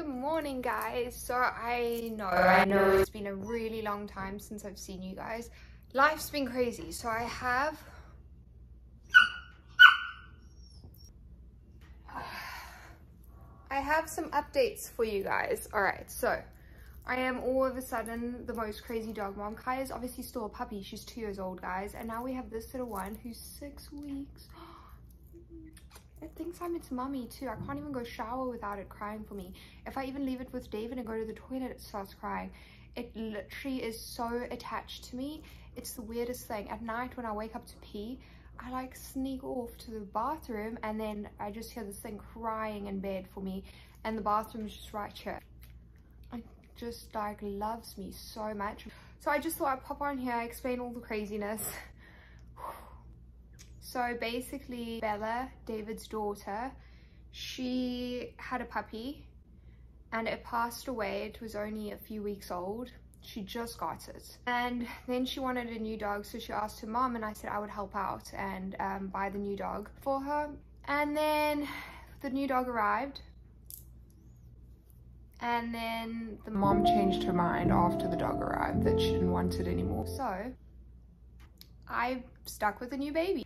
Good morning, guys. So I know it's been a really long time since I've seen you guys. Life's been crazy, so I have some updates for you guys. All right, so I am all of a sudden the most crazy dog mom. Kai is obviously still a puppy. She's 2 years old, guys, and now we have this little one who's 6 weeks. It thinks I'm its mommy too. I can't even go shower without it crying for me. If I even leave it with David and go to the toilet, it starts crying. It literally is so attached to me. It's the weirdest thing. At night when I wake up to pee, I like sneak off to the bathroom and then I just hear this thing crying in bed for me, and the bathroom is just right here. It just like loves me so much. So I just thought I'd pop on here, explain all the craziness. So basically, Bella, David's daughter, she had a puppy and it passed away. It was only a few weeks old. She just got it. And then she wanted a new dog, so she asked her mom, and I said I would help out and buy the new dog for her. And then the new dog arrived. And then the mom changed her mind after the dog arrived that she didn't want it anymore. So I stuck with a new baby.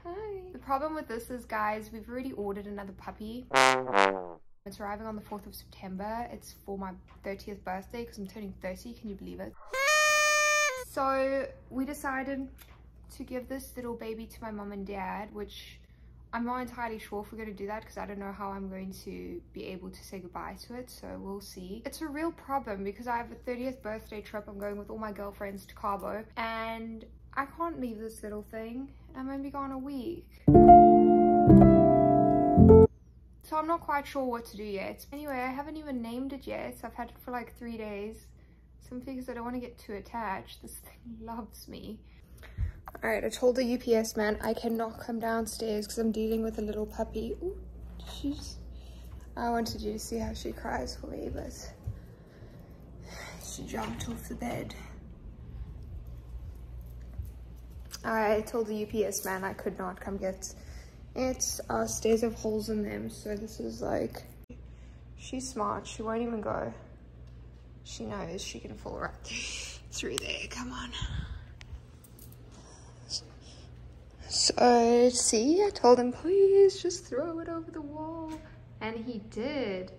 Hi. The problem with this is, guys, we've already ordered another puppy. It's arriving on the 4th of September. It's for my 30th birthday because I'm turning 30. Can you believe it? So we decided to give this little baby to my mom and dad, which I'm not entirely sure if we're going to do that because I don't know how I'm going to be able to say goodbye to it, so we'll see. It's a real problem because I have a 30th birthday trip. I'm going with all my girlfriends to Cabo and I can't leave this little thing. I'm going to be gone a week. So I'm not quite sure what to do yet. Anyway, I haven't even named it yet. I've had it for like 3 days. Simply because I don't want to get too attached. This thing loves me. Alright, I told the UPS man I cannot come downstairs because I'm dealing with a little puppy. Ooh, I wanted you to see how she cries for me, but she jumped off the bed. I told the UPS man I could not come get it. Our stairs have holes in them, so this is like... She's smart, she won't even go. She knows she can fall right through there, come on. So, see, I told him, please just throw it over the wall. And he did.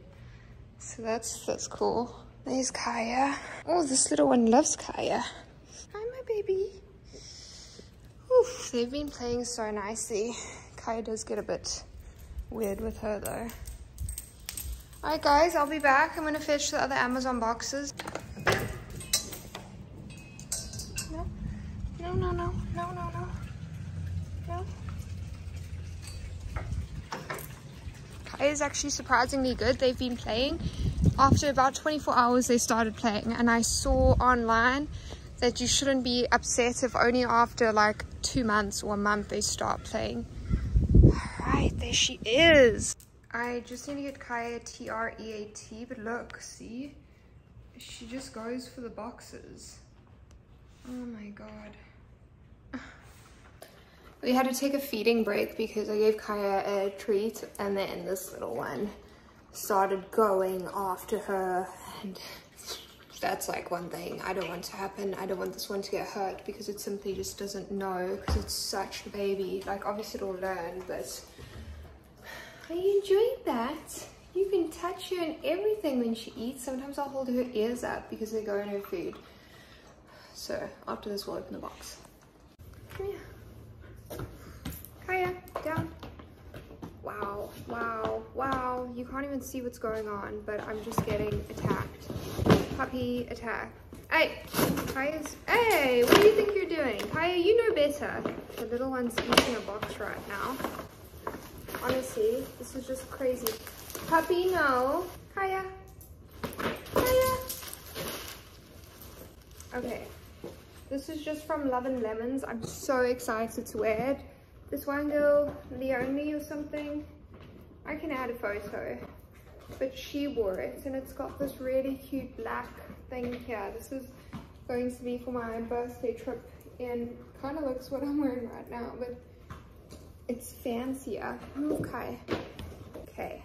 So that's cool. There's Kaya. Oh, this little one loves Kaya. Hi, my baby. Oof, they've been playing so nicely. Kaya does get a bit weird with her, though. Alright, guys, I'll be back. I'm going to fetch the other Amazon boxes. No. No, no, no. No, no, no. No. Kaya is actually surprisingly good. They've been playing. After about 24 hours they started playing, and I saw online that you shouldn't be upset if only after like 2 months or a month they start playing. Alright, there she is. I just need to get Kaya TREAT, but look, see? She just goes for the boxes. Oh my god. We had to take a feeding break because I gave Kaya a treat, and then this little one started going after her, and that's like one thing I don't want to happen. I don't want this one to get hurt because it simply just doesn't know, because it's such a baby. Like, obviously it'll learn, but are you enjoying that? You can touch her and everything when she eats. Sometimes I'll hold her ears up because they go in her food. So after this we'll open the box. Come here. Kaya, down. Wow, wow, wow. You can't even see what's going on, but I'm just getting attacked. Puppy attack. Hey, Kaya's, hey, what do you think you're doing? Kaya, you know better. The little one's eating a box right now. Honestly, this is just crazy. Puppy, no. Kaya. Kaya. Okay. This is just from Love and Lemons. I'm so excited to wear it. This one girl, Leonie or something, I can add a photo, but she wore it, and it's got this really cute black thing here. This is going to be for my birthday trip, and kind of looks what I'm wearing right now, but it's fancier. Okay. Okay,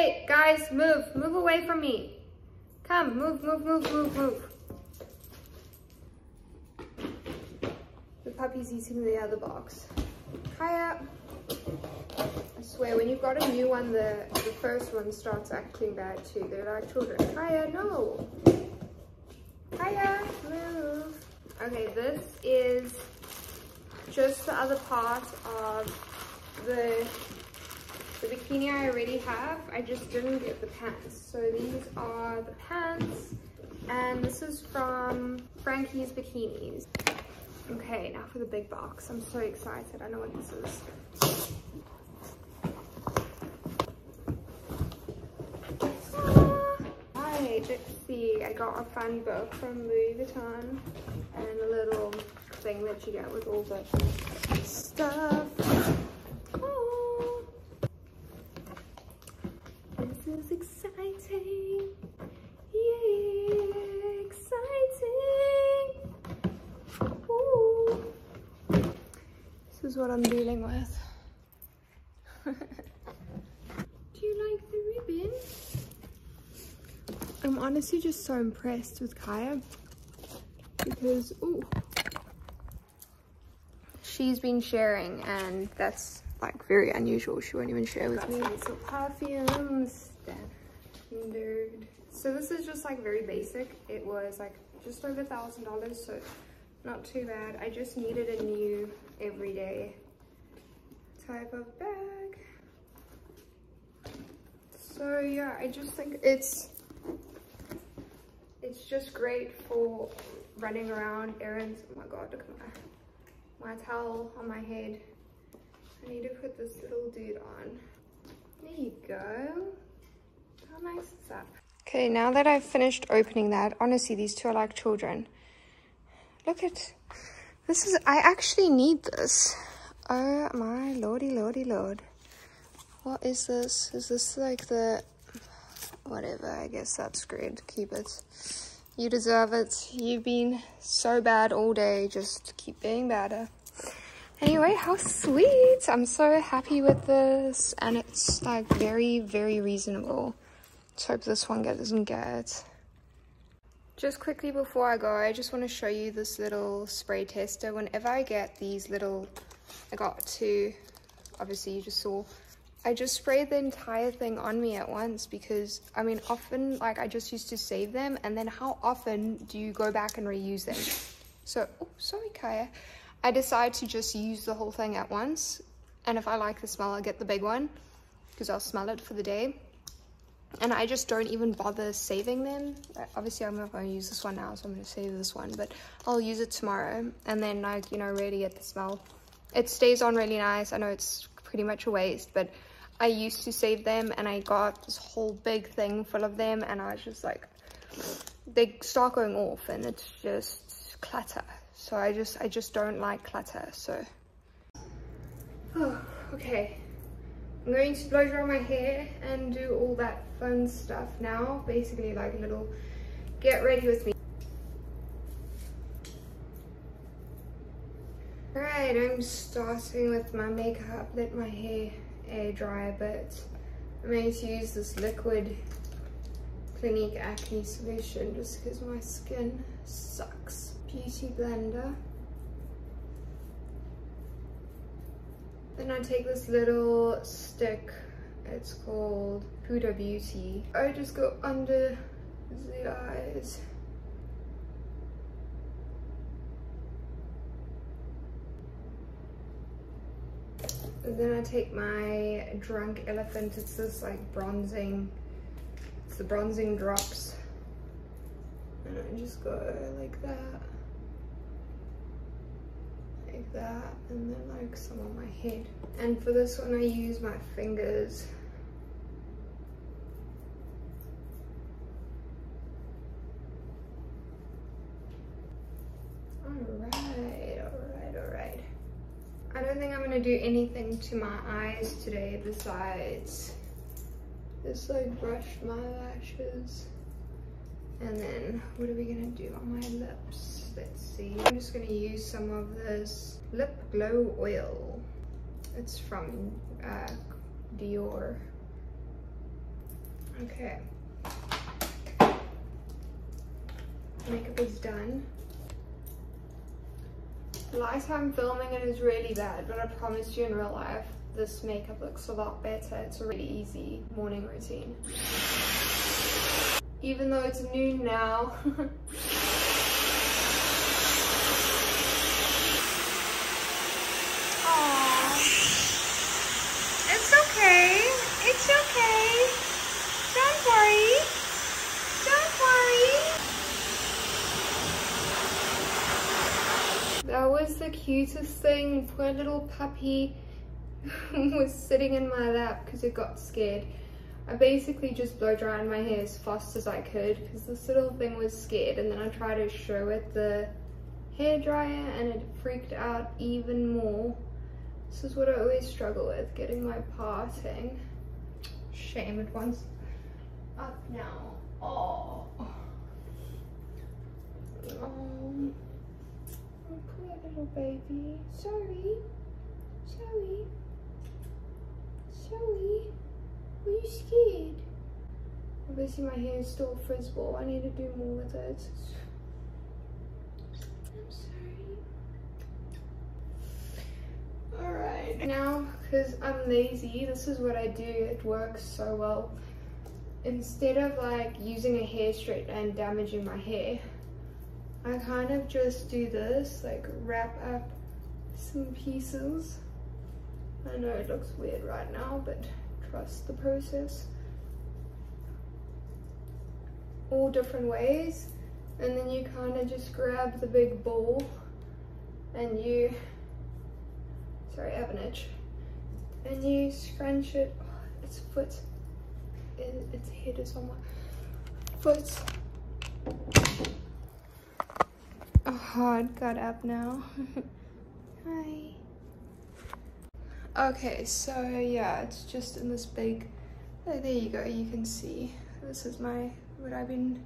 Hey, guys, move. Move away from me. Come, move, move, move, move, move. The puppy's eating the other box. Kaya. I swear, when you've got a new one, the first one starts acting bad too. They're like children. Kaya, no. Kaya, move. Okay, this is just the other part of the bikini I already have. I just didn't get the pants. So these are the pants, and this is from Frankie's Bikinis. Okay, now for the big box. I'm so excited. I know what this is. Hi, Gypsy. I got a fun book from Louis Vuitton and a little thing that you get with all the stuff. Oh, this is exciting. Yeah, exciting. Ooh. This is what I'm dealing with. Do you like the ribbon? I'm honestly just so impressed with Kaya because, ooh, she's been sharing, and that's like very unusual. She won't even share with me. So perfumes, standard. So this is just like very basic. It was like just over $1,000, so not too bad. I just needed a new everyday type of bag. So yeah, I just think it's just great for running around errands. Oh my god, look at my towel on my head. I need to put this little dude on. There you go. How nice is that? Okay, now that I've finished opening that, honestly, these two are like children. Look at this. I actually need this. Oh my lordy lord. What is this? Is this like the whatever? I guess that's great. Keep it. You deserve it. You've been so bad all day. Just keep being better. Anyway, how sweet. I'm so happy with this, and it's like very, very reasonable. Let's hope this one doesn't get. Just quickly before I go, I just want to show you this little spray tester. Whenever I get these little, I got two, obviously you just saw, I just spray the entire thing on me at once, because I mean often like I just used to save them, and then how often do you go back and reuse them? So, oh sorry Kaya, I decide to just use the whole thing at once, and if I like the smell I'll get the big one because I'll smell it for the day, and I just don't even bother saving them. Obviously I'm not going to use this one now, so I'm going to save this one, but I'll use it tomorrow, and then like, you know, really get the smell. It stays on really nice. I know it's pretty much a waste, but I used to save them, and I got this whole big thing full of them, and I was just like, they start going off and it's just clutter. So I just don't like clutter. So oh, okay, I'm going to blow dry my hair and do all that fun stuff now, basically like little get ready with me. Alright, I'm starting with my makeup. Let my hair air dry, but I'm going to use this liquid Clinique acne solution just because my skin sucks. Beauty blender. Then I take this little stick, it's called Huda Beauty. I just go under the eyes. And then I take my Drunk Elephant, it's this like bronzing, it's the bronzing drops. And I just go like that, and then like some on my head. And for this one I use my fingers. Alright. I don't think I'm gonna do anything to my eyes today besides just like brush my lashes. And then what are we gonna do on my lips? Let's see. I'm just gonna use some of this lip glow oil. It's from Dior. Okay. Makeup is done. The light I'm filming it is really bad, but I promise you in real life, this makeup looks a lot better. It's a really easy morning routine. Even though it's noon now. Aww. It's okay. It's okay. Don't worry. Don't worry. That was the cutest thing. Poor little puppy was sitting in my lap because it got scared. I basically just blow dried my hair as fast as I could because this little thing was scared, and then I tried to show it the hair dryer and it freaked out even more. This is what I always struggle with, getting my parting. Shame, it wants up now. Oh. Oh. Poor little baby. Sorry. Sorry. Sorry. Were you scared? Obviously my hair is still frizzable. I need to do more with it. I'm sorry. Alright. Now, because I'm lazy, this is what I do. It works so well. Instead of like using a hair straightener and damaging my hair, I kind of just do this, like wrap up some pieces. I know it looks weird right now, but trust the process. All different ways, and then you kind of just grab the big ball and you, sorry I have an itch, and you scrunch it. Oh, its foot, its head is on my foot. Oh, it got up now. Hi. Okay, so yeah, it's just in this big, oh, there you go, you can see. This is what I've been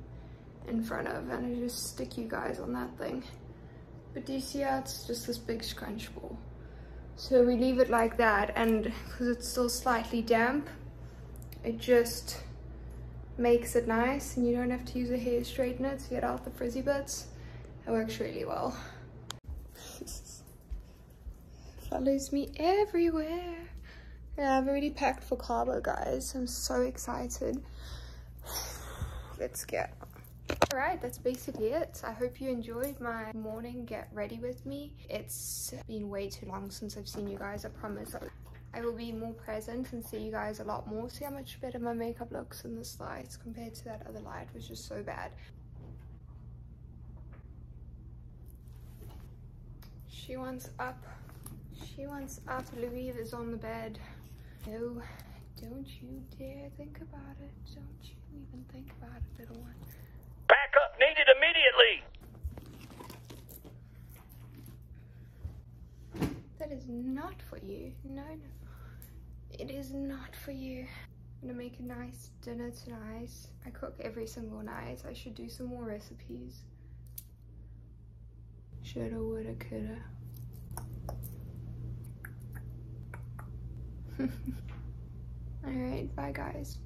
in front of, and I just stick you guys on that thing. But do you see how it's just this big scrunch ball? So we leave it like that, and because it's still slightly damp, it just makes it nice, and you don't have to use a hair straightener to get out the frizzy bits. It works really well. Follows me everywhere. Yeah, I've already packed for Cabo, guys. I'm so excited. Let's get. Alright, that's basically it. I hope you enjoyed my morning get ready with me. It's been way too long since I've seen you guys, I promise. I will be more present and see you guys a lot more. See how much better my makeup looks in this light compared to that other light, which is so bad. She wants up. She wants up. Louis is on the bed. No, don't you dare think about it. Don't you even think about it, little one. Backup needed immediately. That is not for you. No, no. It is not for you. I'm gonna make a nice dinner tonight. I cook every single night. I should do some more recipes. Shoulda, woulda, coulda. Alright, bye guys.